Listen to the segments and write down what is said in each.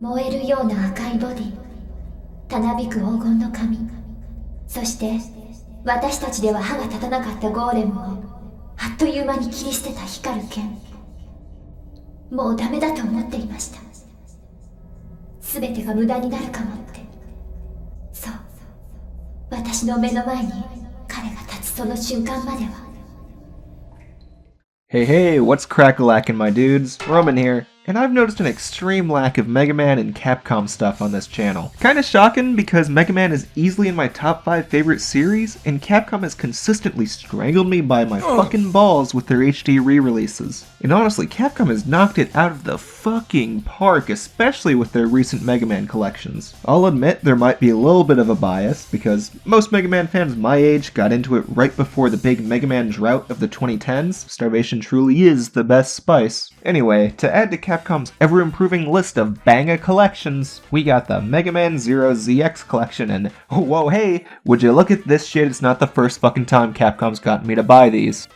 燃えるような赤いボディ、たなびく黄金の髪、そして私たちでは歯が立たなかったゴーレムをあっという間に切り捨てた光る剣。もうダメだと思っていました。全てが無駄になるかもって。そう、私の目の前に彼が立つその瞬間までは。 Hey, hey, what's crack-a-lackin', my dudes? Roman here, and I've noticed an extreme lack of Mega Man and Capcom stuff on this channel. Kinda shocking because Mega Man is easily in my top 5 favorite series, and Capcom has consistently strangled me by my fucking balls with their HD re-releases. And honestly, Capcom has knocked it out of the fucking park, especially with their recent Mega Man collections. I'll admit there might be a little bit of a bias, because most Mega Man fans my age got into it right before the big Mega Man drought of the 2010s. Starvation truly is the best spice. Anyway, to add to Capcom's ever-improving list of banga collections, we got the MegaMan Zero ZX collection, and whoa, hey, would you look at this shit, it's not the first fucking time Capcom's gotten me to buy these.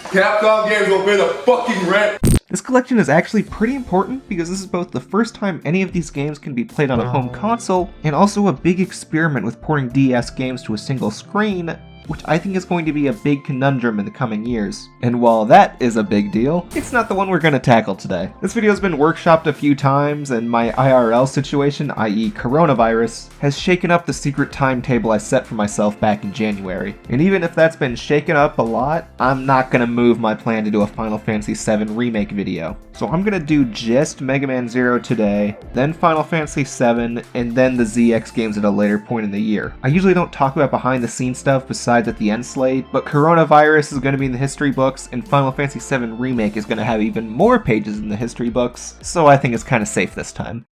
Capcom games will pay the fucking rent! This collection is actually pretty important because this is both the first time any of these games can be played on a home console, and also a big experiment with porting DS games to a single screen, which I think is going to be a big conundrum in the coming years. And while that is a big deal, it's not the one we're going to tackle today. This video's been workshopped a few times, and my IRL situation, i.e. coronavirus, has shaken up the secret timetable I set for myself back in January. And even if that's been shaken up a lot, I'm not going to move my plan to do a Final Fantasy VII Remake video. So I'm going to do just Mega Man Zero today, then Final Fantasy VII, and then the ZX games at a later point in the year. I usually don't talk about behind the scenes stuff besides at the end slate, but coronavirus is going to be in the history books, and Final Fantasy VII Remake is going to have even more pages in the history books, so I think it's kind of safe this time.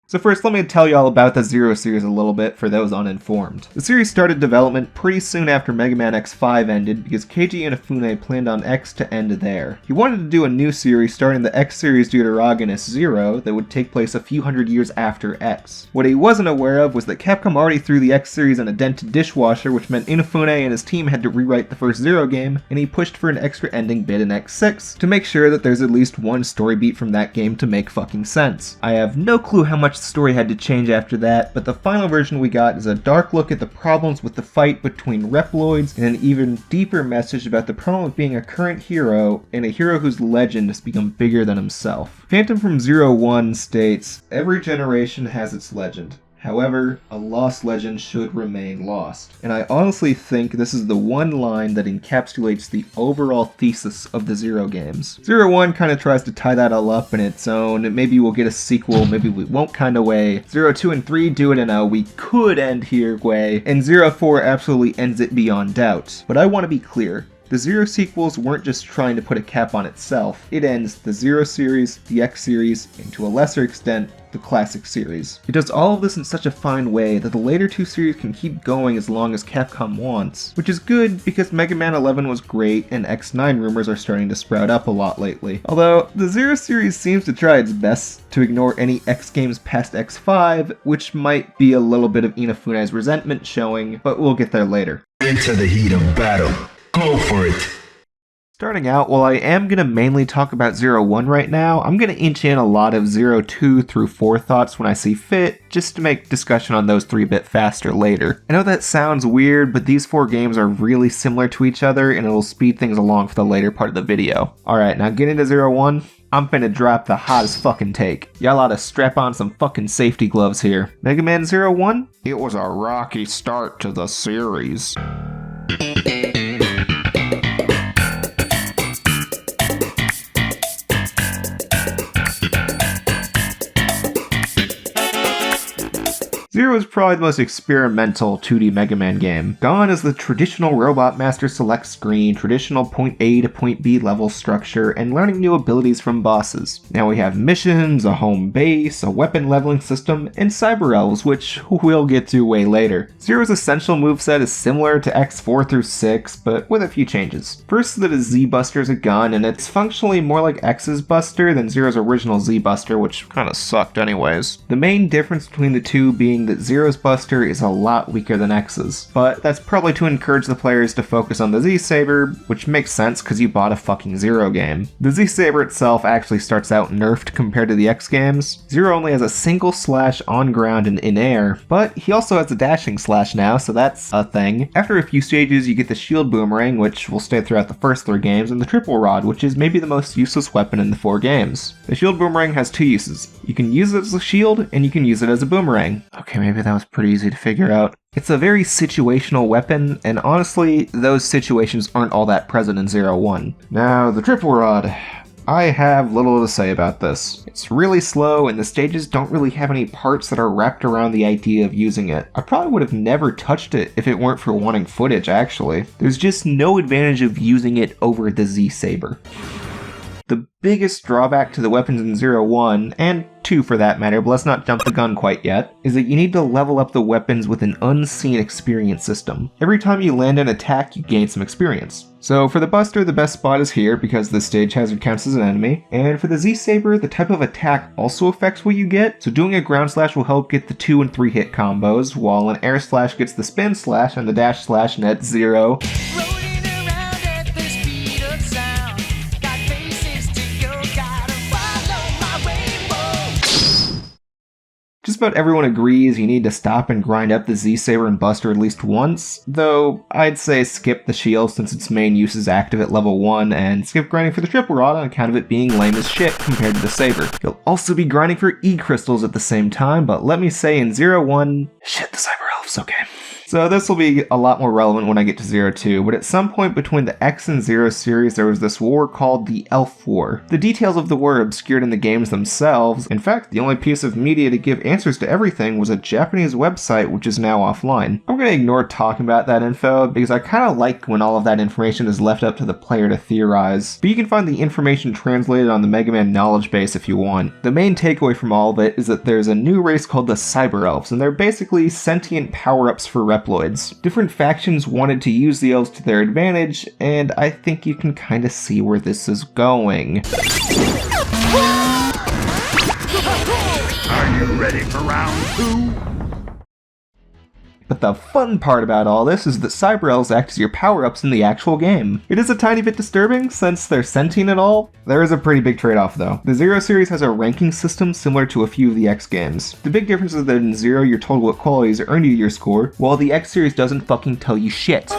So first, let me tell you all about the Zero series a little bit for those uninformed. The series started development pretty soon after Mega Man X5 ended because Keiji Inafune planned on X to end there. He wanted to do a new series starting the X series Deuteragonist Zero that would take place a few hundred years after X. What he wasn't aware of was that Capcom already threw the X series in a dented dishwasher, which meant Inafune and his team had to rewrite the first Zero game, and he pushed for an extra ending bit in X6 to make sure that there's at least one story beat from that game to make fucking sense. I have no clue how much the story had to change after that, but the final version we got is a dark look at the problems with the fight between Reploids and an even deeper message about the problem of being a current hero and a hero whose legend has become bigger than himself. Phantom from Zero One states, "Every generation has its legend. However, a lost legend should remain lost." And I honestly think this is the one line that encapsulates the overall thesis of the Zero games. Zero One kind of tries to tie that all up in its own, maybe we'll get a sequel, maybe we won't kind of way. Zero 2 and 3 do it in a we could end here way, and Zero 4 absolutely ends it beyond doubt. But I want to be clear. The Zero sequels weren't just trying to put a cap on itself. It ends the Zero series, the X series, and to a lesser extent, the classic series. It does all of this in such a fine way that the later two series can keep going as long as Capcom wants, which is good because Mega Man 11 was great and X9 rumors are starting to sprout up a lot lately. Although, the Zero series seems to try its best to ignore any X games past X5, which might be a little bit of Inafune's resentment showing, but we'll get there later. Into the heat of battle. Go for it. Starting out, while I am going to mainly talk about Zero 1 right now, I'm going to inch in a lot of Zero 2 through 4 thoughts when I see fit, just to make discussion on those three a bit faster later. I know that sounds weird, but these 4 games are really similar to each other, and it'll speed things along for the later part of the video. Alright, now getting to Zero 1, I'm finna drop the hottest fucking take. Y'all oughta strap on some fucking safety gloves here. Mega Man Zero 1? It was a rocky start to the series. Zero is probably the most experimental 2D Mega Man game. Gone is the traditional Robot Master select screen, traditional point A to point B level structure, and learning new abilities from bosses. Now we have missions, a home base, a weapon leveling system, and Cyber Elves, which we'll get to way later. Zero's essential moveset is similar to X4 through 6, but with a few changes. First, that a Z-Buster is a gun, and it's functionally more like X's Buster than Zero's original Z-Buster, which kinda sucked anyways. The main difference between the two being that Zero's Buster is a lot weaker than X's. But that's probably to encourage the players to focus on the Z-Saber, which makes sense because you bought a fucking Zero game. The Z-Saber itself actually starts out nerfed compared to the X games. Zero only has a single slash on ground and in air, but he also has a dashing slash now, so that's a thing. After a few stages, you get the shield boomerang, which will stay throughout the first 3 games, and the triple rod, which is maybe the most useless weapon in the 4 games. The shield boomerang has 2 uses. You can use it as a shield, and you can use it as a boomerang. Okay, maybe that was pretty easy to figure out. It's a very situational weapon, and honestly, those situations aren't all that present in 0-1. Now, the triple rod. I have little to say about this. It's really slow, and the stages don't really have any parts that are wrapped around the idea of using it. I probably would have never touched it if it weren't for wanting footage, actually. There's just no advantage of using it over the Z-Saber. The biggest drawback to the weapons in 0-1, and 2 for that matter, but let's not jump the gun quite yet, is that you need to level up the weapons with an unseen experience system. Every time you land an attack, you gain some experience. So for the Buster, the best spot is here because the stage hazard counts as an enemy, and for the Z-Saber, the type of attack also affects what you get, so doing a ground slash will help get the 2 and 3 hit combos, while an air slash gets the spin slash and the dash slash net 0. Just about everyone agrees you need to stop and grind up the Z-Saber and Buster at least once, though I'd say skip the shield since its main use is active at level 1, and skip grinding for the triple rod on account of it being lame as shit compared to the Saber. You'll also be grinding for E-crystals at the same time, but let me say in 0-1, shit, the Cyber Elves, okay. So this will be a lot more relevant when I get to 0-2, but at some point between the X and 0 series there was this war called the Elf War. The details of the war are obscured in the games themselves. In fact, the only piece of media to give answers to everything was a Japanese website which is now offline. I'm going to ignore talking about that info because I kind of like when all of that information is left up to the player to theorize, but you can find the information translated on the MegaMan knowledge base if you want. The main takeaway from all of it is that there's a new race called the Cyber Elves, and they're basically sentient power-ups for Reploids. Different factions wanted to use the elves to their advantage, and I think you can kind of see where this is going. Are you ready for round 2? But the fun part about all this is that Cyber Elves act as your power-ups in the actual game. It is a tiny bit disturbing, since they're sentient and all. There is a pretty big trade-off though. The Zero series has a ranking system similar to a few of the X games. The big difference is that in Zero you're told what qualities earn you your score, while the X series doesn't fucking tell you shit.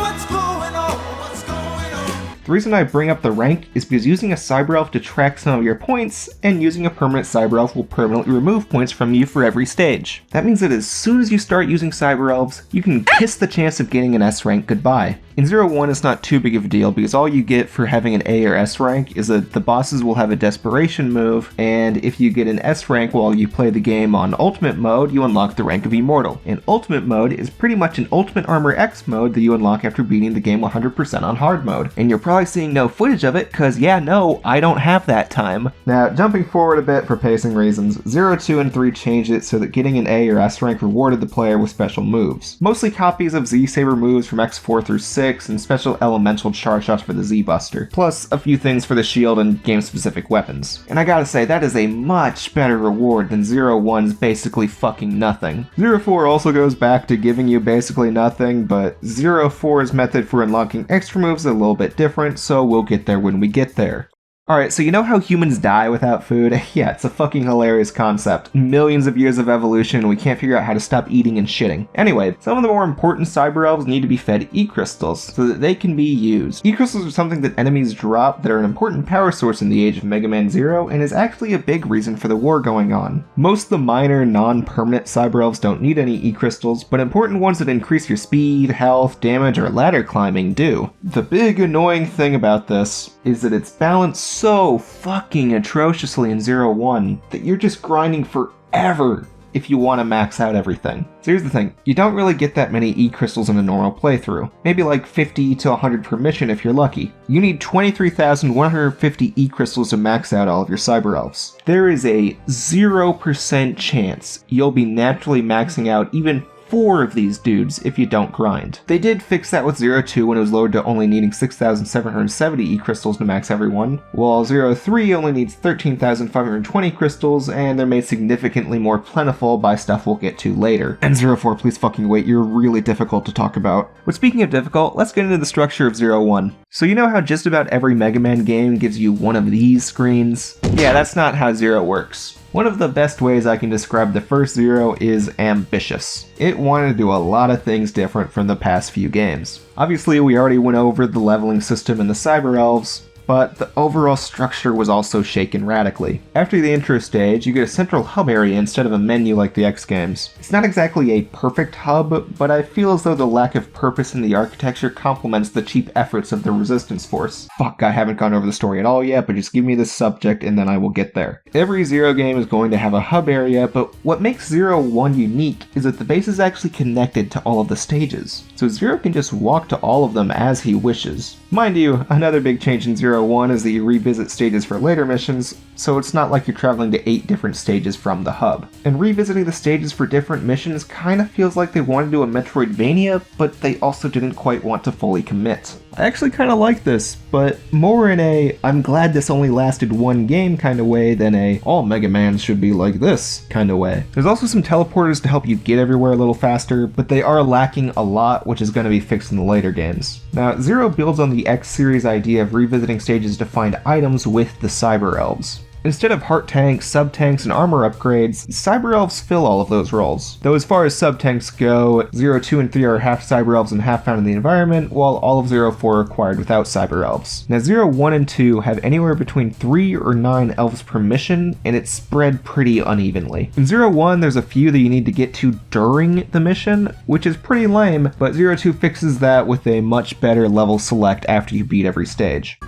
The reason I bring up the rank is because using a Cyber Elf detracts some of your points, and using a permanent Cyber Elf will permanently remove points from you for every stage. That means that as soon as you start using Cyber Elves, you can kiss the chance of getting an S rank goodbye. In 0-1 it's not too big of a deal because all you get for having an A or S rank is that the bosses will have a desperation move, and if you get an S rank while you play the game on Ultimate mode, you unlock the rank of Immortal. And Ultimate mode is pretty much an Ultimate Armor X mode that you unlock after beating the game 100% on hard mode. And you're probably seeing no footage of it because yeah, no, I don't have that time. Now, jumping forward a bit for pacing reasons, 0, 2, and 3 changed it so that getting an A or S rank rewarded the player with special moves. Mostly copies of Z-Saber moves from X4 through 6, and special elemental charge shots for the Z-Buster, plus a few things for the shield and game-specific weapons. And I gotta say, that is a much better reward than 0-1's basically fucking nothing. 0-4 also goes back to giving you basically nothing, but 0-4's method for unlocking extra moves is a little bit different, so we'll get there when we get there. Alright, so you know how humans die without food? Yeah, it's a fucking hilarious concept. Millions of years of evolution and we can't figure out how to stop eating and shitting. Anyway, some of the more important Cyber Elves need to be fed E-crystals so that they can be used. E-crystals are something that enemies drop that are an important power source in the age of MegaMan Zero and is actually a big reason for the war going on. Most of the minor, non-permanent Cyber Elves don't need any E-crystals, but important ones that increase your speed, health, damage, or ladder climbing do. The big annoying thing about this is that it's balanced so fucking atrociously in 0-1 that you're just grinding forever if you want to max out everything. So here's the thing, you don't really get that many E-crystals in a normal playthrough. Maybe like 50 to 100 per mission if you're lucky. You need 23,150 E-crystals to max out all of your Cyber Elves. There is a 0% chance you'll be naturally maxing out even 4 of these dudes if you don't grind. They did fix that with 02 when it was lowered to only needing 6,770 E-crystals to max everyone, while 03 only needs 13,520 crystals, and they're made significantly more plentiful by stuff we'll get to later. And 04, please fucking wait, you're really difficult to talk about. But speaking of difficult, let's get into the structure of 01. So you know how just about every Mega Man game gives you one of these screens? Yeah, that's not how 0 works. One of the best ways I can describe the first 0 is ambitious. It wanted to do a lot of things different from the past few games. Obviously, we already went over the leveling system in the Cyber Elves, but the overall structure was also shaken radically. After the intro stage, you get a central hub area instead of a menu like the X games. It's not exactly a perfect hub, but I feel as though the lack of purpose in the architecture complements the cheap efforts of the Resistance Force. Fuck, I haven't gone over the story at all yet, but just give me this subject and then I will get there. Every 0 game is going to have a hub area, but what makes 01 unique is that the base is actually connected to all of the stages. So 0 can just walk to all of them as he wishes. Mind you, another big change in 01 is that you revisit stages for later missions, so it's not like you're traveling to 8 different stages from the hub. And revisiting the stages for different missions kinda feels like they wanted to do a Metroidvania, but they also didn't quite want to fully commit. I actually kinda like this, but more in a I'm glad this only lasted one game kinda way than a all Mega Mans should be like this kinda way. There's also some teleporters to help you get everywhere a little faster, but they are lacking a lot, which is going to be fixed in the later games. Now, 0 builds on the X series idea of revisiting stages to find items with the Cyber Elves. Instead of heart tanks, sub-tanks, and armor upgrades, Cyber Elves fill all of those roles. Though as far as sub-tanks go, 0, 2, and 3 are half Cyber Elves and half found in the environment, while all of 0, 4 are acquired without Cyber Elves. Now 0, 1, and 2 have anywhere between 3 or 9 Elves per mission, and it's spread pretty unevenly. In 0, 1, there's a few that you need to get to during the mission, which is pretty lame, but 0, 2 fixes that with a much better level select after you beat every stage.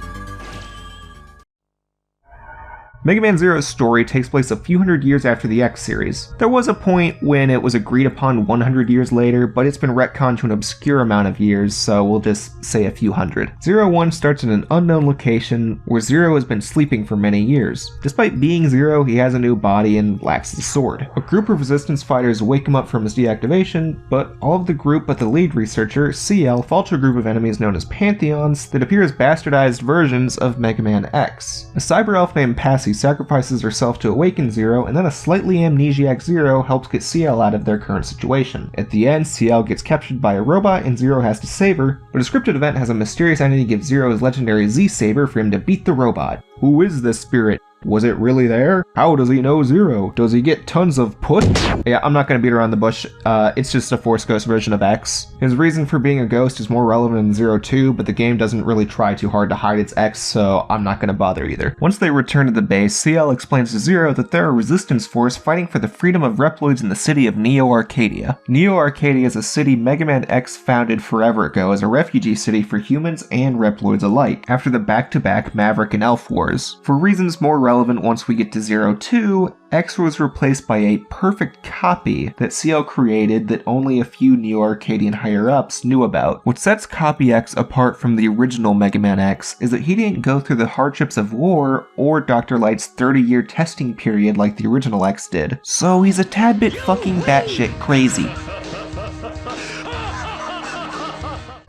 MegaMan Zero's story takes place a few hundred years after the X series. There was a point when it was agreed upon 100 years later, but it's been retconned to an obscure amount of years, so we'll just say a few hundred. 01 starts in an unknown location where Zero has been sleeping for many years. Despite being Zero, he has a new body and lacks the sword. A group of resistance fighters wake him up from his deactivation, but all of the group but the lead researcher, CL, fall to a group of enemies known as Pantheons that appear as bastardized versions of Mega Man X. A cyber elf named Passy sacrifices herself to awaken Zero, and then a slightly amnesiac Zero helps get CL out of their current situation. At the end, CL gets captured by a robot and Zero has to save her, but a scripted event has a mysterious entity give Zero his legendary Z-Saber for him to beat the robot. Who is this spirit? Was it really there? How does he know Zero? Does he get tons of put? Yeah, I'm not gonna beat around the bush. It's just a Force Ghost version of X. His reason for being a ghost is more relevant in Zero 2, but the game doesn't really try too hard to hide its X, so I'm not gonna bother either. Once they return to the base, CL explains to Zero that they're a resistance force fighting for the freedom of Reploids in the city of Neo Arcadia. Neo Arcadia is a city Mega Man X founded forever ago as a refugee city for humans and Reploids alike, after the back-to-back Maverick and Elf wars. For reasons more relevant once we get to Zero 2, X was replaced by a perfect copy that CL created that only a few Neo-Arcadian higher-ups knew about. What sets Copy X apart from the original Mega Man X is that he didn't go through the hardships of war or Dr. Light's 30-year testing period like the original X did. So he's a tad bit fucking batshit crazy.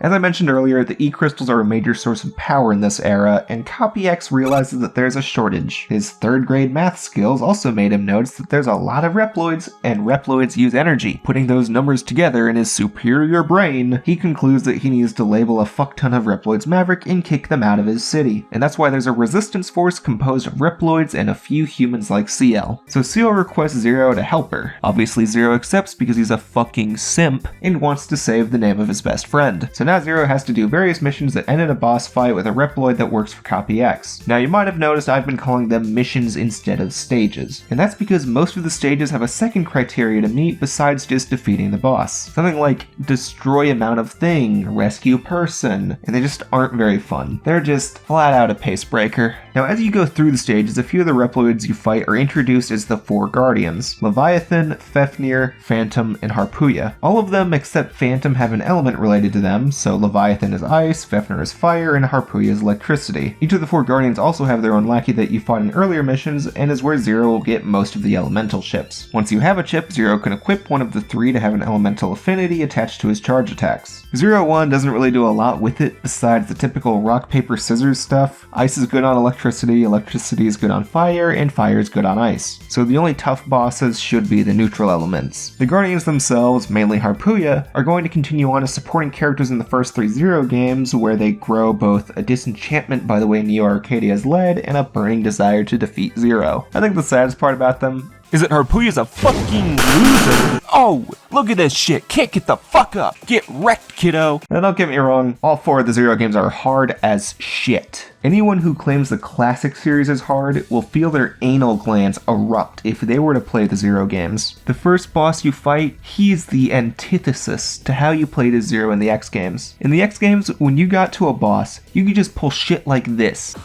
As I mentioned earlier, the E-crystals are a major source of power in this era, and Copy X realizes that there's a shortage. His third-grade math skills also made him notice that there's a lot of Reploids, and Reploids use energy. Putting those numbers together in his superior brain, he concludes that he needs to label a fuck-ton of Reploids Maverick and kick them out of his city. And that's why there's a resistance force composed of Reploids and a few humans like CL. So CL requests Zero to help her. Obviously Zero accepts because he's a fucking simp and wants to save the name of his best friend. So now Zero has to do various missions that end in a boss fight with a Reploid that works for Copy X. Now you might have noticed I've been calling them missions instead of stages, and that's because most of the stages have a second criteria to meet besides just defeating the boss. Something like destroy amount of thing, rescue person, and they just aren't very fun. They're just flat out a pace breaker. Now as you go through the stages, a few of the Reploids you fight are introduced as the four Guardians: Leviathan, Fafnir, Phantom, and Harpuya. All of them except Phantom have an element related to them, So Leviathan is ice, Fafnir is fire, and Harpooya is electricity. Each of the 4 Guardians also have their own lackey that you fought in earlier missions, and is where Zero will get most of the elemental chips. Once you have a chip, Zero can equip one of the 3 to have an elemental affinity attached to his charge attacks. 0-1 doesn't really do a lot with it besides the typical rock, paper, scissors stuff. Ice is good on electricity, electricity is good on fire, and fire is good on ice. So the only tough bosses should be the neutral elements. The Guardians themselves, mainly Harpooya, are going to continue on as supporting characters in the first 3 Zero games, where they grow both a disenchantment by the way Neo Arcadia is led and a burning desire to defeat Zero. I think the saddest part about them is that Harpooya's a fucking loser. Oh, look at this shit. Can't get the fuck up. Get wrecked, kiddo. Now don't get me wrong, all 4 of the Zero games are hard as shit. Anyone who claims the classic series is hard will feel their anal glands erupt if they were to play the Zero games. The first boss you fight, he's the antithesis to how you played as Zero in the X games. In the X games, when you got to a boss, you could just pull shit like this.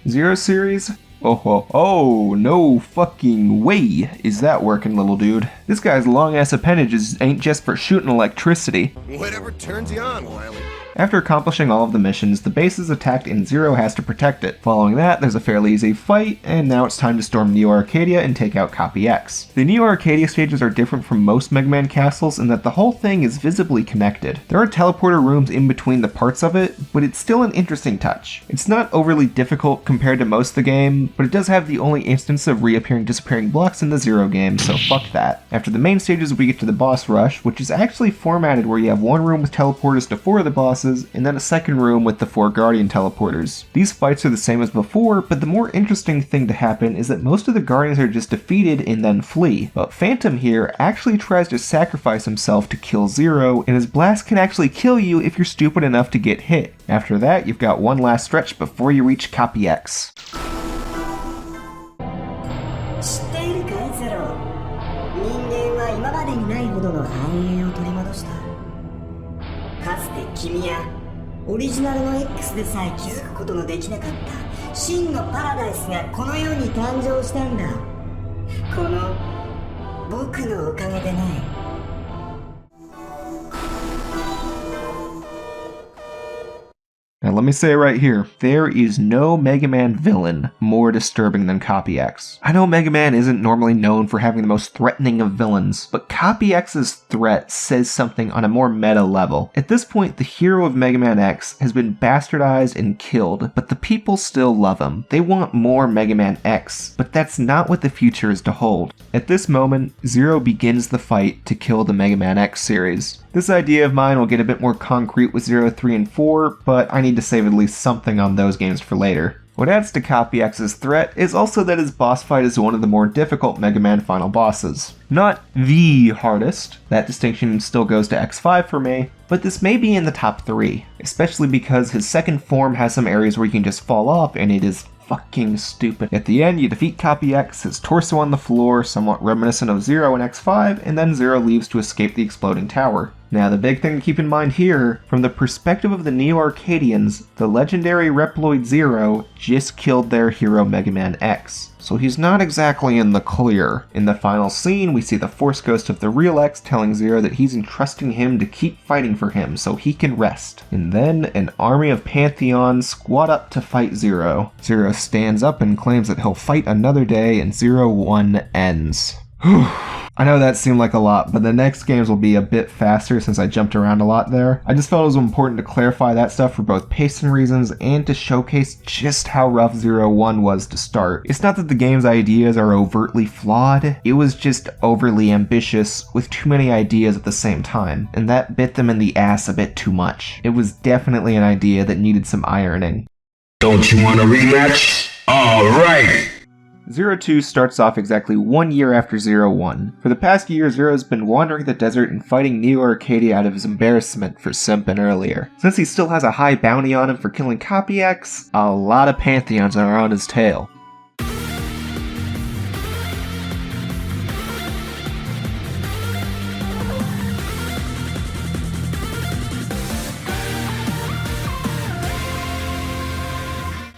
Zero series? Oh, no fucking way is that working, little dude. This guy's long-ass appendages ain't just for shooting electricity. Whatever turns you on, Wily. After accomplishing all of the missions, the base is attacked and Zero has to protect it. Following that, there's a fairly easy fight, and now it's time to storm Neo Arcadia and take out Copy X. The Neo Arcadia stages are different from most Mega Man castles in that the whole thing is visibly connected. There are teleporter rooms in between the parts of it, but it's still an interesting touch. It's not overly difficult compared to most of the game, but it does have the only instance of reappearing disappearing blocks in the Zero game, so fuck that. After the main stages, we get to the boss rush, which is actually formatted where you have one room with teleporters to 4 of the bosses, and then a second room with the 4 Guardian teleporters. These fights are the same as before, but the more interesting thing to happen is that most of the Guardians are just defeated and then flee. But Phantom here actually tries to sacrifice himself to kill Zero, and his blast can actually kill you if you're stupid enough to get hit. After that, you've got one last stretch before you reach Copy X. 知っているかいゼロ。人間は今までにないほどの繁栄を取り戻した。かつて君やオリジナルの X でさえ気づくことのできなかった真のパラダイスがこの世に誕生したんだ。この僕のおかげでね。Now let me say right here, there is no Mega Man villain more disturbing than Copy X. I know Mega Man isn't normally known for having the most threatening of villains, but Copy X's threat says something on a more meta level. At this point, the hero of Mega Man X has been bastardized and killed, but the people still love him. They want more Mega Man X, but that's not what the future is to hold. At this moment, Zero begins the fight to kill the Mega Man X series. This idea of mine will get a bit more concrete with 0, 3, and 4, but I need to save at least something on those games for later. What adds to Copy X's threat is also that his boss fight is one of the more difficult Mega Man final bosses. Not the hardest, that distinction still goes to X5 for me, but this may be in the top 3, especially because his second form has some areas where you can just fall off and it is fucking stupid. At the end, you defeat Copy X, his torso on the floor, somewhat reminiscent of Zero in X5, and then Zero leaves to escape the exploding tower. Now, the big thing to keep in mind here, from the perspective of the Neo Arcadians, the legendary Reploid Zero just killed their hero Mega Man X, so he's not exactly in the clear. In the final scene, we see the Force Ghost of the real X telling Zero that he's entrusting him to keep fighting for him so he can rest. And then, an army of Pantheons squad up to fight Zero. Zero stands up and claims that he'll fight another day, and 0-1 ends. I know that seemed like a lot, but the next games will be a bit faster since I jumped around a lot there. I just felt it was important to clarify that stuff for both pacing reasons and to showcase just how rough 0-1 was to start. It's not that the game's ideas are overtly flawed, it was just overly ambitious with too many ideas at the same time, and that bit them in the ass a bit too much. It was definitely an idea that needed some ironing. Don't you want a rematch? Alright! 0-2 starts off exactly 1 year after 0-1. For the past year, Zero's been wandering the desert and fighting Neo Arcadia out of his embarrassment for simping earlier. Since he still has a high bounty on him for killing Copy X, a lot of Pantheons are on his tail.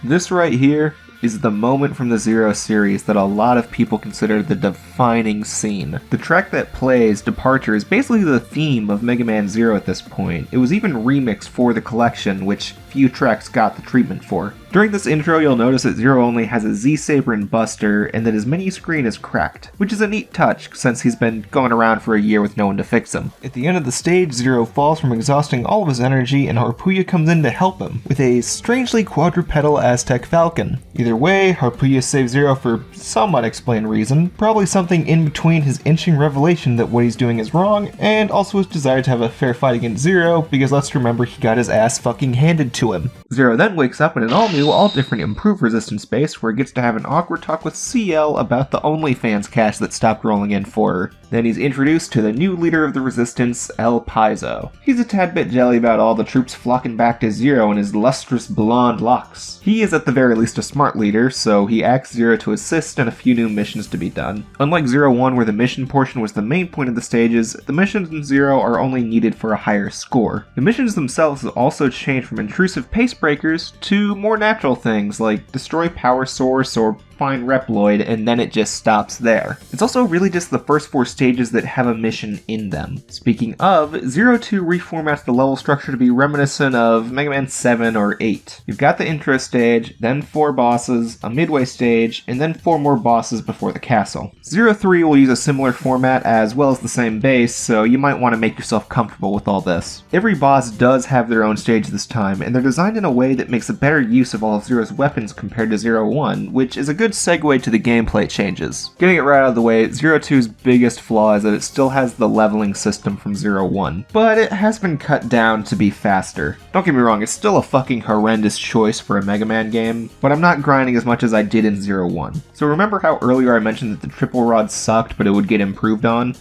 This right here is the moment from the Zero series that a lot of people consider the defining scene. The track that plays, Departure, is basically the theme of MegaMan Zero at this point. It was even remixed for the collection, which few tracks got the treatment for. During this intro, you'll notice that Zero only has a Z-Saber and Buster, and that his menu screen is cracked, which is a neat touch since he's been going around for a year with no one to fix him. At the end of the stage, Zero falls from exhausting all of his energy, and Harpuya comes in to help him with a strangely quadrupedal Aztec Falcon. Either way, Harpuya saves Zero for some unexplained reason, probably something in between his inching revelation that what he's doing is wrong, and also his desire to have a fair fight against Zero, because let's remember he got his ass fucking handed to him. Zero then wakes up in an all-new, all-different improved resistance base where he gets to have an awkward talk with CL about the OnlyFans cash that stopped rolling in for her. Then he's introduced to the new leader of the resistance, El Paizo. He's a tad bit jelly about all the troops flocking back to Zero and his lustrous blonde locks. He is at the very least a smart leader, so he asks Zero to assist and a few new missions to be done. Unlike Zero 1 where the mission portion was the main point of the stages, the missions in Zero are only needed for a higher score. The missions themselves also change from intrusive pace breakers to more natural things like destroy power source or find Reploid, and then it just stops there. It's also really just the first 4 stages that have a mission in them. Speaking of, Zero 2 reformats the level structure to be reminiscent of Mega Man 7 or 8. You've got the intro stage, then 4 bosses, a midway stage, and then 4 more bosses before the castle. Zero 3 will use a similar format as well as the same base, so you might want to make yourself comfortable with all this. Every boss does have their own stage this time, and they're designed in a way that makes a better use of all of Zero's weapons compared to Zero 1, which is a good segue to the gameplay changes. Getting it right out of the way, Zero 2's biggest flaw is that it still has the leveling system from Zero 1, but it has been cut down to be faster. Don't get me wrong, it's still a fucking horrendous choice for a Mega Man game, but I'm not grinding as much as I did in Zero 1. So remember how earlier I mentioned that the triple rod sucked but it would get improved on?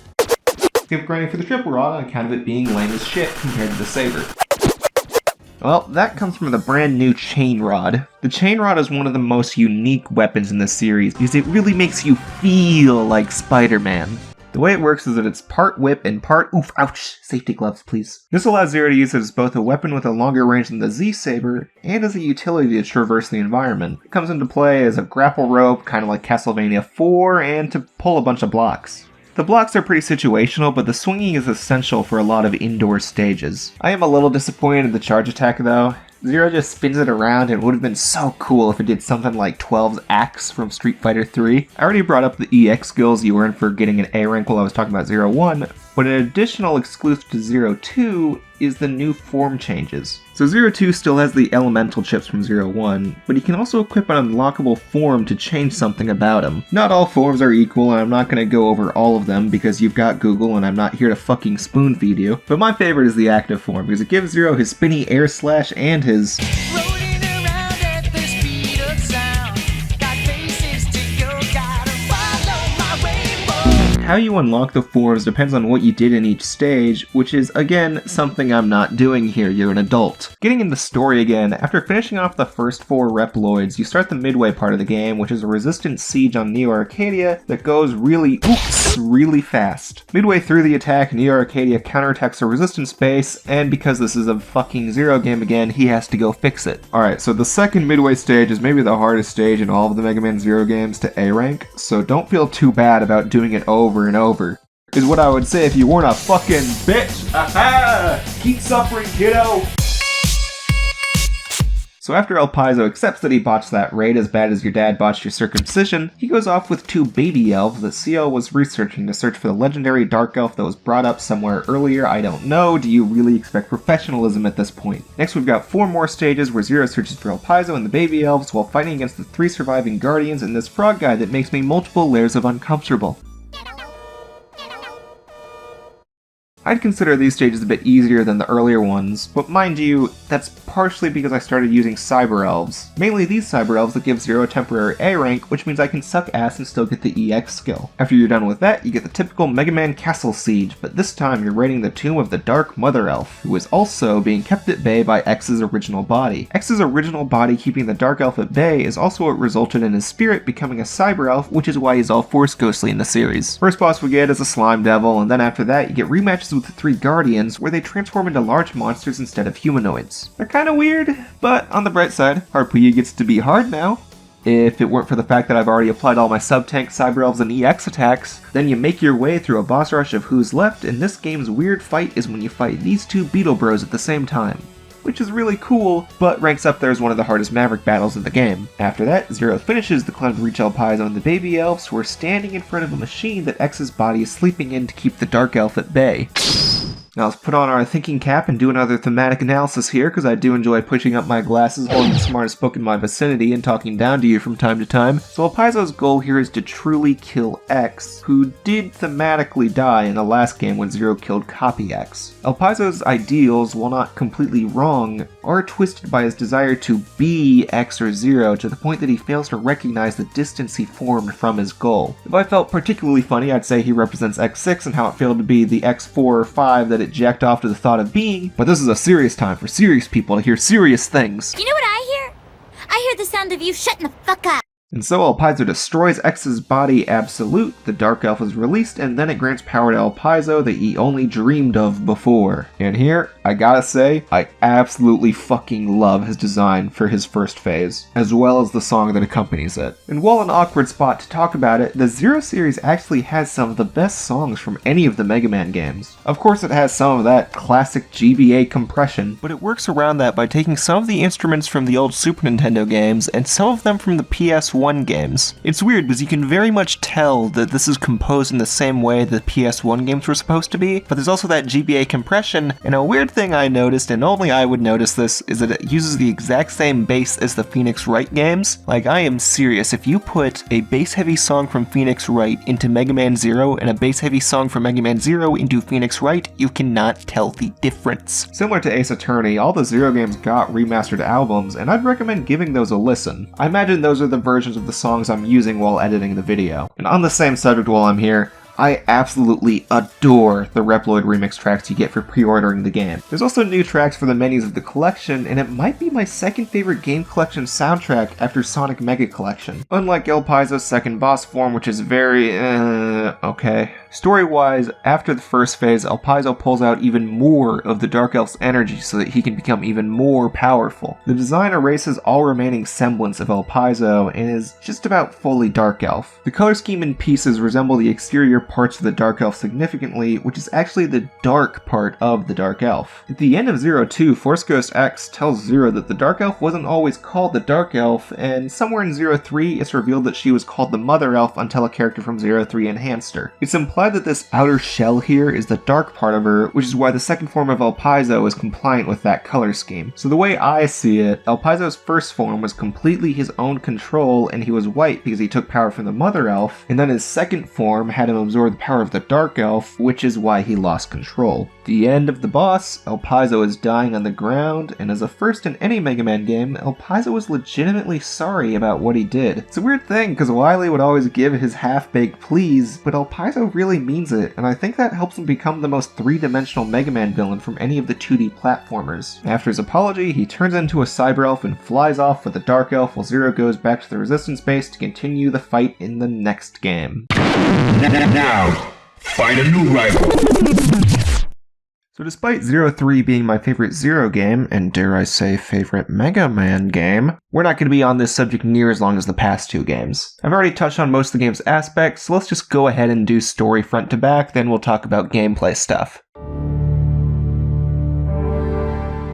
Skip grinding for the triple rod on account of it being lame as shit compared to the saber. Well, that comes from the brand new Chain Rod. The Chain Rod is one of the most unique weapons in this series because it really makes you feel like Spider-Man. The way it works is that it's part whip and part safety gloves please. This allows Zero to use it as both a weapon with a longer range than the Z-Saber and as a utility to traverse the environment. It comes into play as a grapple rope, kind of like Castlevania 4, and to pull a bunch of blocks. The blocks are pretty situational, but the swinging is essential for a lot of indoor stages. I am a little disappointed in the charge attack though. Zero just spins it around and it would have been so cool if it did something like 12's axe from Street Fighter 3. I already brought up the EX skills you earn for getting an A rank while I was talking about Zero 1, but an additional exclusive to Zero 2 is the new form changes. So Zero 2 still has the elemental chips from Zero 1, but he can also equip an unlockable form to change something about him. Not all forms are equal, and I'm not going to go over all of them because you've got Google and I'm not here to fucking spoon feed you, but my favorite is the active form because it gives Zero his spinny air slash and his rolling around at the speed of sound. Got faces to go, gotta follow my rainbow. How you unlock the forms depends on what you did in each stage, which is, again, something I'm not doing here, you're an adult. Getting in the story again, after finishing off the first 4 Reploids, you start the midway part of the game, which is a resistance siege on Neo Arcadia that goes really fast. Midway through the attack, Neo Arcadia counterattacks a resistance base, and because this is a fucking Zero game again, he has to go fix it. Alright, so the second midway stage is maybe the hardest stage in all of the Mega Man Zero games to A rank, so don't feel too bad about doing it over and over. Is what I would say if you weren't a fucking bitch. Aha! Keep suffering, kiddo! So after El Paizo accepts that he botched that raid as bad as your dad botched your circumcision, he goes off with 2 baby elves that CL was researching to search for the legendary dark elf that was brought up somewhere earlier. I don't know. Do you really expect professionalism at this point? Next we've got 4 more stages where Zero searches for El Paizo and the baby elves while fighting against the 3 surviving guardians and this frog guy that makes me multiple layers of uncomfortable. I'd consider these stages a bit easier than the earlier ones, but mind you, that's partially because I started using Cyber Elves. Mainly these Cyber Elves that give Zero a temporary A rank, which means I can suck ass and still get the EX skill. After you're done with that, you get the typical Mega Man Castle Siege, but this time you're raiding the tomb of the Dark Mother Elf, who is also being kept at bay by X's original body. X's original body keeping the Dark Elf at bay is also what resulted in his spirit becoming a Cyber Elf, which is why he's all Force Ghostly in the series. First boss we get is a Slime Devil, and then after that you get rematches with the 3 Guardians, where they transform into large monsters instead of humanoids. They're kinda weird, but on the bright side, Harpuya gets to be hard now. If it weren't for the fact that I've already applied all my sub-tank, cyber elves, and EX attacks, then you make your way through a boss rush of who's left, and this game's weird fight is when you fight these two Beetle Bros at the same time. Which is really cool, but ranks up there as one of the hardest Maverick battles in the game. After that, Zero finishes the climb to reach El Paizo and the baby elves, who are standing in front of a machine that X's body is sleeping in to keep the Dark Elf at bay. Now let's put on our thinking cap and do another thematic analysis here, because I do enjoy pushing up my glasses, holding the smartest book in my vicinity, and talking down to you from time to time. So El Paizo's goal here is to truly kill X, who did thematically die in the last game when Zero killed Copy X. El Paizo's ideals, while not completely wrong, are twisted by his desire to be X or Zero to the point that he fails to recognize the distance he formed from his goal. If I felt particularly funny, I'd say he represents X6 and how it failed to be the X4 or 5 that it jacked off to the thought of being, but this is a serious time for serious people to hear serious things. You know what I hear? I hear the sound of you shutting the fuck up. And so El Paizo destroys X's body absolute, the Dark Elf is released, and then it grants power to El Paizo that he only dreamed of before. And here, I gotta say, I absolutely fucking love his design for his first phase, as well as the song that accompanies it. And while an awkward spot to talk about it, the Zero series actually has some of the best songs from any of the Mega Man games. Of course it has some of that classic GBA compression, but it works around that by taking some of the instruments from the old Super Nintendo games and some of them from the PS1 games. It's weird because you can very much tell that this is composed in the same way the PS1 games were supposed to be, but there's also that GBA compression, and a weird thing I noticed, and only I would notice this, is that it uses the exact same bass as the Phoenix Wright games. Like, I am serious, if you put a bass-heavy song from Phoenix Wright into MegaMan Zero and a bass-heavy song from MegaMan Zero into Phoenix Wright, you cannot tell the difference. Similar to Ace Attorney, all the Zero games got remastered albums, and I'd recommend giving those a listen. I imagine those are the versions of the songs I'm using while editing the video. And on the same subject while I'm here, I absolutely adore the Reploid remix tracks you get for pre-ordering the game. There's also new tracks for the menus of the collection, and it might be my second favorite game collection soundtrack after Sonic Mega Collection. Unlike El Paizo's second boss form, which is very, okay. Story-wise, after the first phase, El Paizo pulls out even more of the Dark Elf's energy so that he can become even more powerful. The design erases all remaining semblance of El Paizo and is just about fully Dark Elf. The color scheme and pieces resemble the exterior parts of the Dark Elf significantly, which is actually the dark part of the Dark Elf. At the end of Zero 2, Force Ghost X tells Zero that the Dark Elf wasn't always called the Dark Elf, and somewhere in Zero 3 it's revealed that she was called the Mother Elf until a character from Zero 3 enhanced her. It's implied that this outer shell here is the dark part of her, which is why the second form of El Paizo is compliant with that color scheme. So the way I see it, El Paizo's first form was completely his own control, and he was white because he took power from the Mother Elf, and then his second form had him absorb the power of the Dark Elf, which is why he lost control. The end of the boss, El Paizo is dying on the ground, and as a first in any Mega Man game, El Paizo was legitimately sorry about what he did. It's a weird thing, because Wily would always give his half-baked pleas, but El Paizo really means it, and I think that helps him become the most three-dimensional Mega Man villain from any of the 2D platformers. After his apology, he turns into a Cyber Elf and flies off with the Dark Elf while Zero goes back to the Resistance base to continue the fight in the next game. Now, find a new rival. So despite Zero 3 being my favorite Zero game, and dare I say favorite Mega Man game, we're not going to be on this subject near as long as the past two games. I've already touched on most of the game's aspects, so let's just go ahead and do story front to back, then we'll talk about gameplay stuff.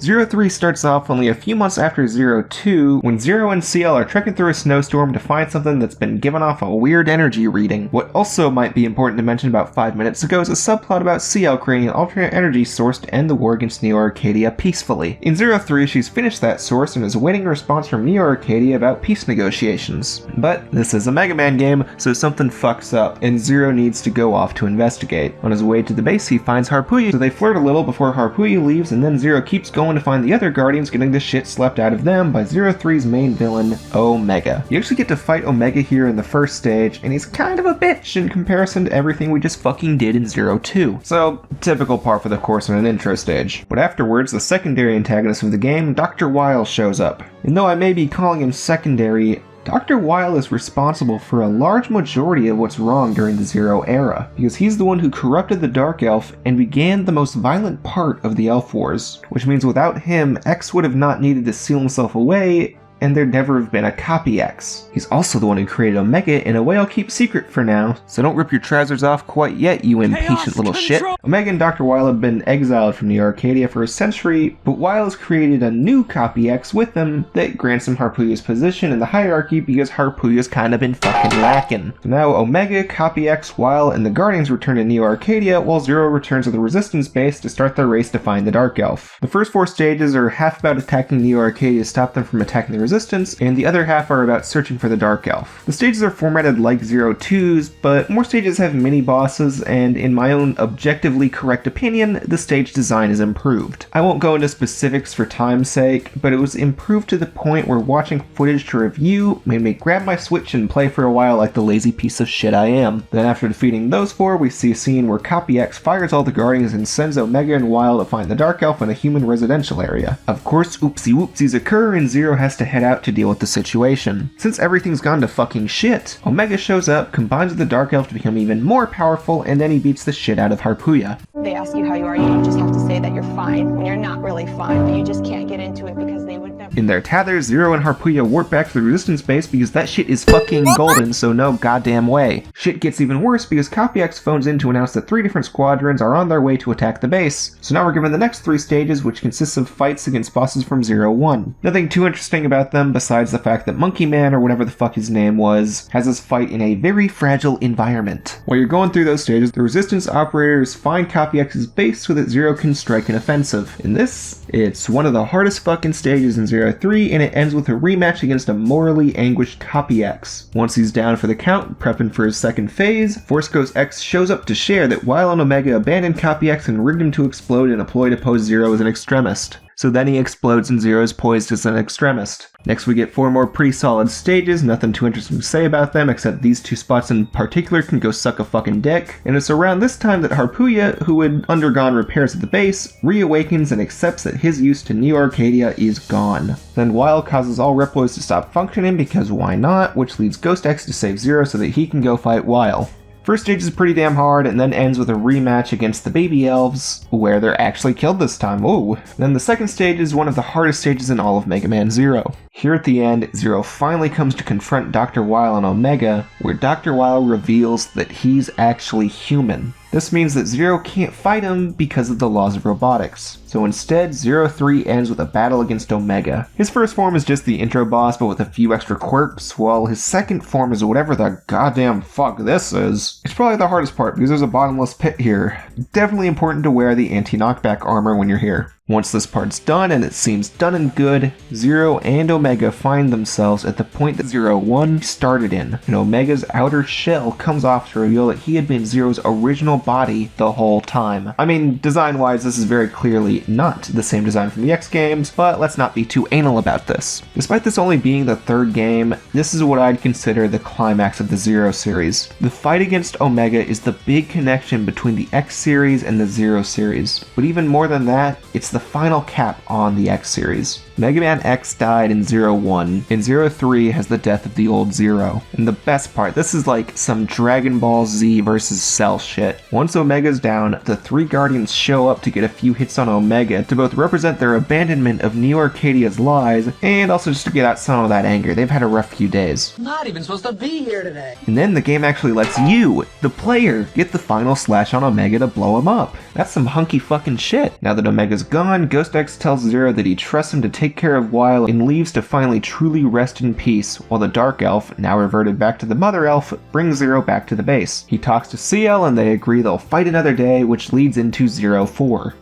Zero 3 starts off only a few months after Zero 2, when Zero and CL are trekking through a snowstorm to find something that's been given off a weird energy reading. What also might be important to mention about 5 minutes ago is a subplot about CL creating an alternate energy source to end the war against Neo Arcadia peacefully. In Zero 3, she's finished that source and is awaiting a response from Neo Arcadia about peace negotiations. But this is a Mega Man game, so something fucks up, and Zero needs to go off to investigate. On his way to the base, he finds Harpooya, so they flirt a little before Harpooya leaves, and then Zero keeps going to find the other Guardians, getting the shit slapped out of them by Zero 3's main villain, Omega. You actually get to fight Omega here in the first stage, and he's kind of a bitch in comparison to everything we just fucking did in Zero 2. So, typical par for the course in an intro stage. But afterwards, the secondary antagonist of the game, Dr. Weil, shows up. And though I may be calling him secondary, Dr. Weil is responsible for a large majority of what's wrong during the Zero era, because he's the one who corrupted the Dark Elf and began the most violent part of the Elf Wars, which means without him, X would have not needed to seal himself away, and there'd never have been a Copy X. He's also the one who created Omega in a way I'll keep secret for now, so don't rip your trousers off quite yet, you impatient little shit. Omega and Dr. Weil have been exiled from New Arcadia for a century, but Weil has created a new Copy X with them that grants him Harpuya's position in the hierarchy because Harpuya's kind of been fucking lacking. So now Omega, Copy X, Weil, and the Guardians return to New Arcadia, while Zero returns to the Resistance base to start their race to find the Dark Elf. The first 4 stages are half about attacking New Arcadia to stop them from attacking the Resistance, and the other half are about searching for the Dark Elf. The stages are formatted like Zero 2's, but more stages have mini-bosses, and in my own objectively correct opinion, the stage design is improved. I won't go into specifics for time's sake, but it was improved to the point where watching footage to review made me grab my Switch and play for a while like the lazy piece of shit I am. Then after defeating those 4, we see a scene where Copy X fires all the Guardians and sends Omega and Weil to find the Dark Elf in a human residential area. Of course, oopsie whoopsies occur and Zero has to head out to deal with the situation. Since everything's gone to fucking shit, Omega shows up, combines with the Dark Elf to become even more powerful, and then he beats the shit out of Harpuya. They ask you how you are, you just have to say that you're fine when you're not really fine, but you just can't get into it because they would never. In their tethers, Zero and Harpuya warp back to the Resistance base because that shit is fucking golden, so no goddamn way. Shit gets even worse because Copy X phones in to announce that 3 different squadrons are on their way to attack the base. So now we're given the next 3 stages, which consists of fights against bosses from 0-1. Nothing too interesting about them besides the fact that Monkey Man, or whatever the fuck his name was, has us fight in a very fragile environment. While you're going through those stages, the Resistance operators find Copy X's base so that Zero can strike an offensive. In this, it's one of the hardest fucking stages in 0-3, and it ends with a rematch against a morally anguished Copy X. Once he's down for the count, prepping for his second phase, Force Ghost X shows up to share that Weil and Omega abandoned Copy X and rigged him to explode in a ploy to pose Zero as an extremist. So then he explodes and Zero's poised as an extremist. Next we get 4 more pretty solid stages, nothing too interesting to say about them except these 2 spots in particular can go suck a fucking dick. And it's around this time that Harpuya, who had undergone repairs at the base, reawakens and accepts that his use to New Arcadia is gone. Then Weil causes all Reploids to stop functioning because why not, which leads Ghost X to save Zero so that he can go fight Weil. First stage is pretty damn hard, and then ends with a rematch against the baby elves, where they're actually killed this time, ooh. Then the second stage is one of the hardest stages in all of MegaMan Zero. Here at the end, Zero finally comes to confront Dr. Weil and Omega, where Dr. Weil reveals that he's actually human. This means that Zero can't fight him because of the laws of robotics. So instead, 0-3 ends with a battle against Omega. His first form is just the intro boss, but with a few extra quirks, while his second form is whatever the goddamn fuck this is. It's probably the hardest part because there's a bottomless pit here. Definitely important to wear the anti-knockback armor when you're here. Once this part's done, and it seems done and good, Zero and Omega find themselves at the point that 0-1 started in, and Omega's outer shell comes off to reveal that he had been Zero's original body the whole time. I mean, design-wise, this is very clearly not the same design from the X games, but let's not be too anal about this. Despite this only being the 3rd game, this is what I'd consider the climax of the Zero series. The fight against Omega is the big connection between the X series and the Zero series, but even more than that, it's the final cap on the X series. Mega Man X died in 0-1, and 0-3 has the death of the old Zero. And the best part, this is like some Dragon Ball Z versus Cell shit. Once Omega's down, the 3 Guardians show up to get a few hits on Omega to both represent their abandonment of New Arcadia's lies, and also just to get out some of that anger. They've had a rough few days. Not even supposed to be here today. And then the game actually lets you, the player, get the final slash on Omega to blow him up. That's some hunky fucking shit. Now that Omega's gone, Ghost X tells Zero that he trusts him to take care of Weil and leaves to finally truly rest in peace, while the Dark Elf, now reverted back to the Mother Elf, brings Zero back to the base. He talks to CL and they agree they'll fight another day, which leads into 0-4.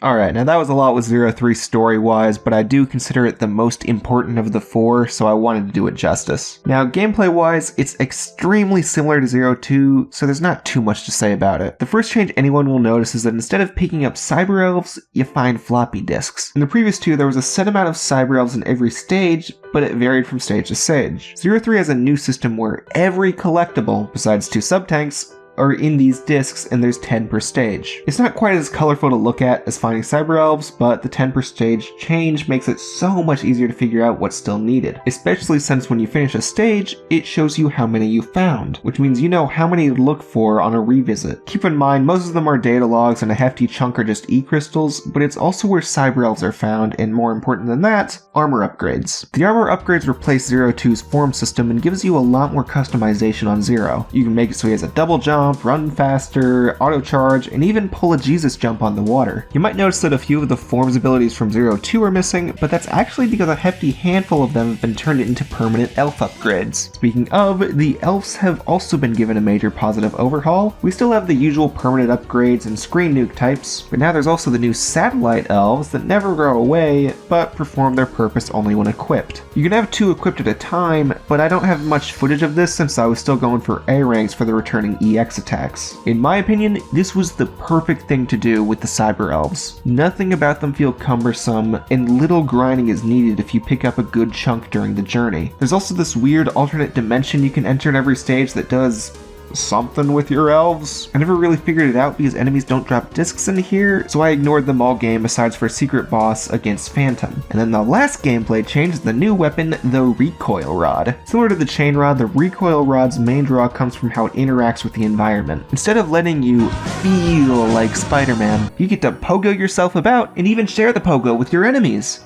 Alright, now that was a lot with 0-3 story-wise, but I do consider it the most important of the 4, so I wanted to do it justice. Now, gameplay-wise, it's extremely similar to 0-2, so there's not too much to say about it. The first change anyone will notice is that instead of picking up Cyber Elves, you find floppy disks. In the previous 2, there was a set amount of Cyber Elves in every stage, but it varied from stage to stage. 0-3 has a new system where every collectible, besides 2 sub-tanks, are in these discs, and there's 10 per stage. It's not quite as colorful to look at as finding Cyber Elves, but the 10 per stage change makes it so much easier to figure out what's still needed, especially since when you finish a stage, it shows you how many you found, which means you know how many to look for on a revisit. Keep in mind, most of them are data logs and a hefty chunk are just E-crystals, but it's also where Cyber Elves are found, and more important than that, armor upgrades. The armor upgrades replace Zero 2's form system and gives you a lot more customization on Zero. You can make it so he has a double jump, run faster, auto charge, and even pull a Jesus jump on the water. You might notice that a few of the form's abilities from Zero 2 are missing, but that's actually because a hefty handful of them have been turned into permanent elf upgrades. Speaking of, the elves have also been given a major positive overhaul. We still have the usual permanent upgrades and screen nuke types, but now there's also the new satellite elves that never go away, but perform their purpose only when equipped. You can have 2 equipped at a time, but I don't have much footage of this since I was still going for A ranks for the returning EX attacks. In my opinion, this was the perfect thing to do with the Cyber Elves. Nothing about them feel cumbersome, and little grinding is needed if you pick up a good chunk during the journey. There's also this weird alternate dimension you can enter in every stage that does something with your elves. I never really figured it out because enemies don't drop discs in here, so I ignored them all game besides for a secret boss against Phantom. And then the last gameplay change is the new weapon, the Recoil Rod. Similar to the Chain Rod, the Recoil Rod's main draw comes from how it interacts with the environment. Instead of letting you feel like Spider-Man, you get to pogo yourself about and even share the pogo with your enemies.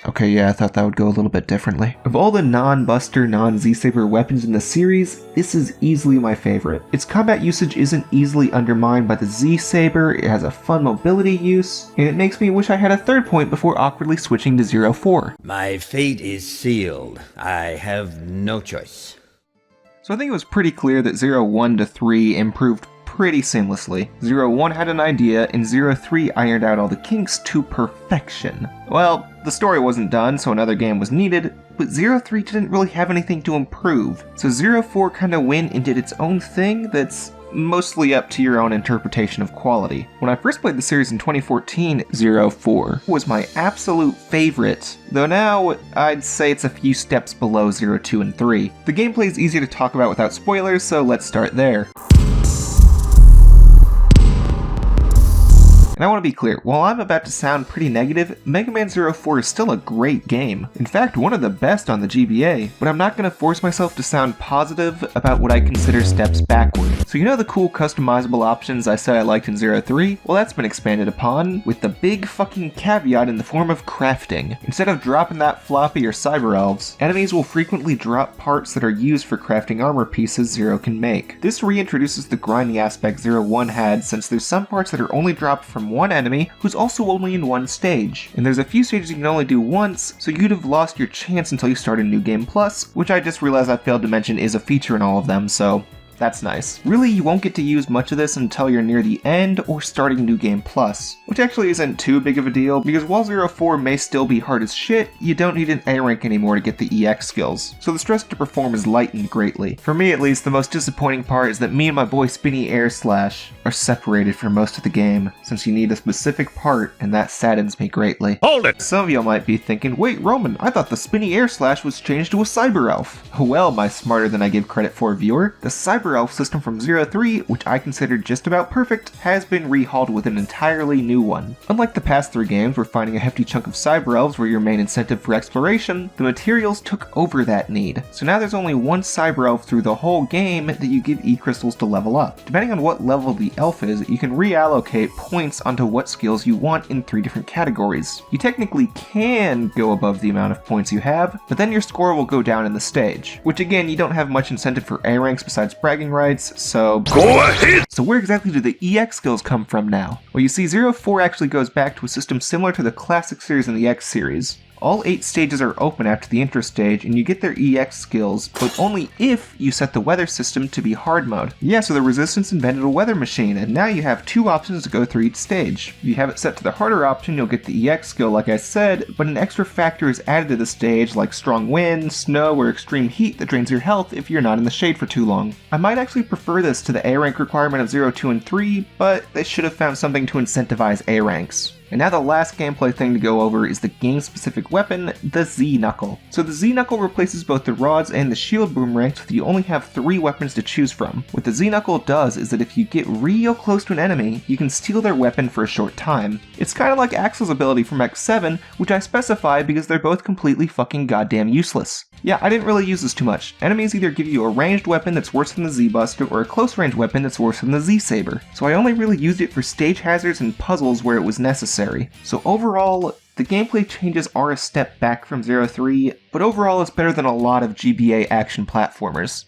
Okay, yeah, I thought that would go a little bit differently. Of all the non-Buster, non-Z-Saber weapons in the series, this is easily my favorite. Its combat usage isn't easily undermined by the Z-Saber, it has a fun mobility use, and it makes me wish I had a third point before awkwardly switching to Zero 4. My fate is sealed. I have no choice. So I think it was pretty clear that Zero 1 to 3 improved pretty seamlessly. Zero 1 had an idea, and Zero 3 ironed out all the kinks to perfection. Well, the story wasn't done, so another game was needed, but Zero 3 didn't really have anything to improve, so Zero 4 kinda went and did its own thing that's mostly up to your own interpretation of quality. When I first played the series in 2014, Zero 4 was my absolute favorite, though now I'd say it's a few steps below Zero 2 and 3. The gameplay is easy to talk about without spoilers, so let's start there. And I want to be clear, while I'm about to sound pretty negative, MegaMan Zero 4 is still a great game. In fact, one of the best on the GBA, but I'm not going to force myself to sound positive about what I consider steps backward. So you know the cool customizable options I said I liked in Zero 3? Well, that's been expanded upon, with the big fucking caveat in the form of crafting. Instead of dropping that floppy or Cyber Elves, enemies will frequently drop parts that are used for crafting armor pieces Zero can make. This reintroduces the grinding aspect Zero 1 had, since there's some parts that are only dropped from one enemy who's also only in one stage. And there's a few stages you can only do once, so you'd have lost your chance until you start a New Game Plus, which I just realized I failed to mention is a feature in all of them, so that's nice. Really, you won't get to use much of this until you're near the end or starting New Game Plus, which actually isn't too big of a deal, because while Zero 4 may still be hard as shit, you don't need an A rank anymore to get the EX skills, so the stress to perform is lightened greatly. For me at least, the most disappointing part is that me and my boy Spinny Air Slash are separated for most of the game, since you need a specific part, and that saddens me greatly. Hold it! Some of y'all might be thinking, wait Roman, I thought the Spinny Air Slash was changed to a Cyber Elf. Well, my smarter than I give credit for viewer, the Cyber Elf system from Zero 3, which I considered just about perfect, has been rehauled with an entirely new one. Unlike the past 3 games where finding a hefty chunk of Cyber Elves were your main incentive for exploration, the materials took over that need. So now there's only one Cyber Elf through the whole game that you give E-crystals to level up. Depending on what level the elf is, you can reallocate points onto what skills you want in 3 different categories. You technically can go above the amount of points you have, but then your score will go down in the stage, which again, you don't have much incentive for A ranks besides bragging rights, so go ahead! So where exactly do the EX skills come from now? Well, you see, Zero 4 actually goes back to a system similar to the classic series and the X series. All 8 stages are open after the intro stage, and you get their EX skills, but only if you set the weather system to be hard mode. Yeah, so the Resistance invented a weather machine, and now you have 2 options to go through each stage. If you have it set to the harder option, you'll get the EX skill like I said, but an extra factor is added to the stage like strong wind, snow, or extreme heat that drains your health if you're not in the shade for too long. I might actually prefer this to the A rank requirement of 0, 2, and 3, but they should have found something to incentivize A ranks. And now the last gameplay thing to go over is the game-specific weapon, the Z-Knuckle. So the Z-Knuckle replaces both the rods and the shield boomerangs, so you only have 3 weapons to choose from. What the Z-Knuckle does is that if you get real close to an enemy, you can steal their weapon for a short time. It's kind of like Axel's ability from X7, which I specify because they're both completely fucking goddamn useless. Yeah, I didn't really use this too much. Enemies either give you a ranged weapon that's worse than the Z-Buster or a close range weapon that's worse than the Z-Saber. So I only really used it for stage hazards and puzzles where it was necessary. So overall, the gameplay changes are a step back from 03, but overall it's better than a lot of GBA action platformers.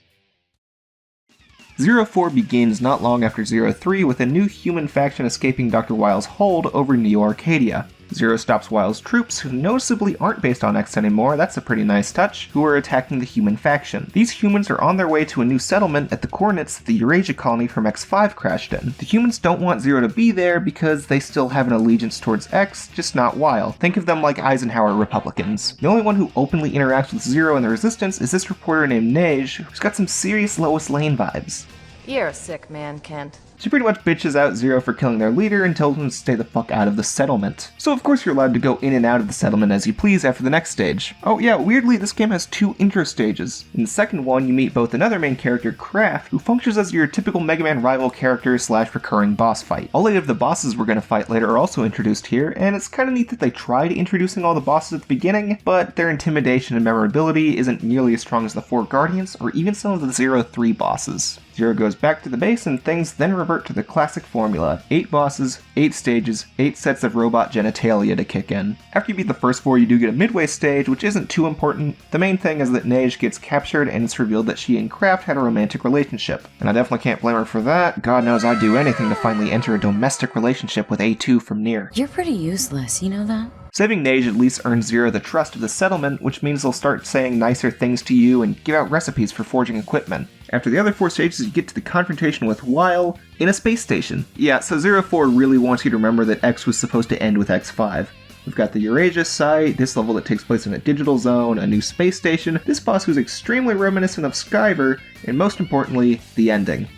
04 begins not long after 03 with a new human faction escaping Dr. Wile's hold over Neo Arcadia. Zero stops Wile's troops, who noticeably aren't based on X anymore, that's a pretty nice touch, who are attacking the human faction. These humans are on their way to a new settlement at the coordinates that the Eurasia colony from X5 crashed in. The humans don't want Zero to be there because they still have an allegiance towards X, just not Wile. Think of them like Eisenhower Republicans. The only one who openly interacts with Zero and the Resistance is this reporter named Neige, who's got some serious Lois Lane vibes. You're a sick man, Kent. She pretty much bitches out Zero for killing their leader and tells him to stay the fuck out of the settlement. So of course you're allowed to go in and out of the settlement as you please after the next stage. Oh yeah, weirdly this game has 2 intro stages. In the second one you meet both another main character, Kraft, who functions as your typical Mega Man rival character / recurring boss fight. All 8 of the bosses we're gonna fight later are also introduced here, and it's kinda neat that they tried introducing all the bosses at the beginning, but their intimidation and memorability isn't nearly as strong as the 4 Guardians or even some of the 03 bosses. Zero goes back to the base and things then revert to the classic formula. 8 bosses, 8 stages, 8 sets of robot genitalia to kick in. After you beat the first 4 you do get a midway stage, which isn't too important. The main thing is that Neige gets captured and it's revealed that she and Kraft had a romantic relationship. And I definitely can't blame her for that. God knows I'd do anything to finally enter a domestic relationship with A2 from Nier. You're pretty useless, you know that? Saving Neige at least earns Zero the trust of the settlement, which means they'll start saying nicer things to you and give out recipes for forging equipment. After the other 4 stages, you get to the confrontation with Wile in a space station. Yeah, so 04 really wants you to remember that X was supposed to end with X5. We've got the Eurasia site, this level that takes place in a digital zone, a new space station, this boss who's extremely reminiscent of Skyver, and most importantly, the ending.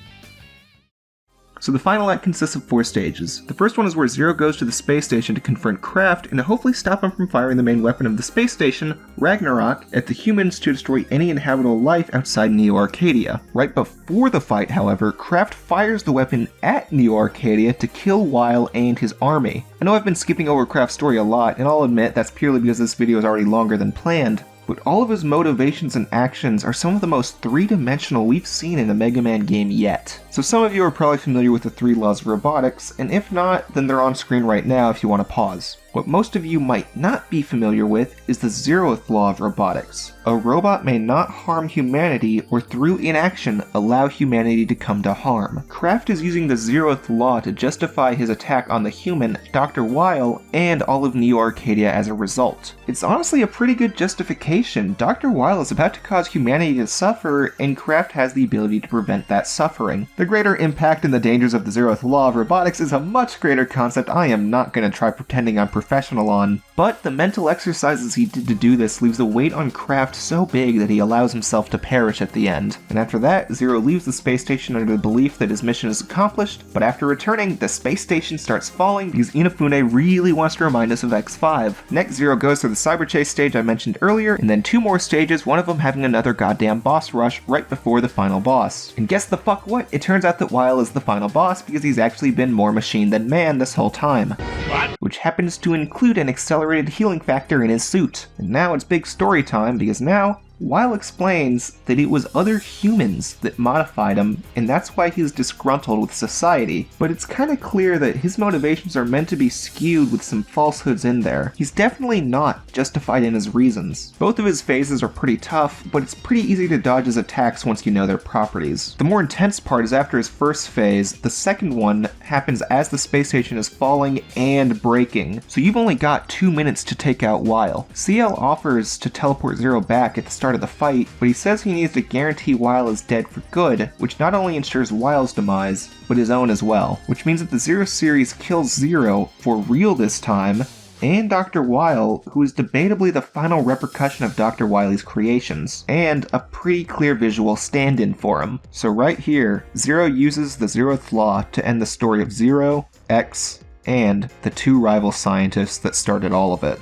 So the final act consists of 4 stages. The first one is where Zero goes to the space station to confront Kraft and to hopefully stop him from firing the main weapon of the space station, Ragnarok, at the humans to destroy any inhabitable life outside Neo Arcadia. Right before the fight, however, Kraft fires the weapon at Neo Arcadia to kill Wile and his army. I know I've been skipping over Kraft's story a lot, and I'll admit that's purely because this video is already longer than planned. But all of his motivations and actions are some of the most 3-dimensional we've seen in a Mega Man game yet. So some of you are probably familiar with the 3 laws of robotics, and if not, then they're on screen right now if you want to pause. What most of you might not be familiar with is the 0th law of robotics. A robot may not harm humanity or through inaction allow humanity to come to harm. Kraft is using the 0th law to justify his attack on the human, Dr. Wile, and all of Neo Arcadia as a result. It's honestly a pretty good justification. Dr. Wile is about to cause humanity to suffer, and Kraft has the ability to prevent that suffering. The greater impact and the dangers of the 0th law of robotics is a much greater concept I am not going to try pretending I'm professional on, but the mental exercises he did to do this leaves the weight on Kraft so big that he allows himself to perish at the end. And after that, Zero leaves the space station under the belief that his mission is accomplished, but after returning, the space station starts falling because Inafune really wants to remind us of X5. Next, Zero goes through the cyber chase stage I mentioned earlier, and then 2 more stages, one of them having another goddamn boss rush right before the final boss. And guess the fuck what? It turns out that Wile is the final boss because he's actually been more machine than man this whole time. What? Which happens to include an accelerated healing factor in his suit. And now it's big story time because now Wile explains that it was other humans that modified him, and that's why he's disgruntled with society. But it's kinda clear that his motivations are meant to be skewed with some falsehoods in there. He's definitely not justified in his reasons. Both of his phases are pretty tough, but it's pretty easy to dodge his attacks once you know their properties. The more intense part is after his first phase. The second one happens as the space station is falling and breaking, so you've only got 2 minutes to take out Wile. CL offers to teleport Zero back at the start of the fight, but he says he needs to guarantee Wile is dead for good, which not only ensures Wile's demise, but his own as well, which means that the Zero series kills Zero for real this time, and Dr. Wile, who is debatably the final repercussion of Dr. Wile's creations, and a pretty clear visual stand-in for him. So right here, Zero uses the 0th law to end the story of Zero, X, and the two rival scientists that started all of it.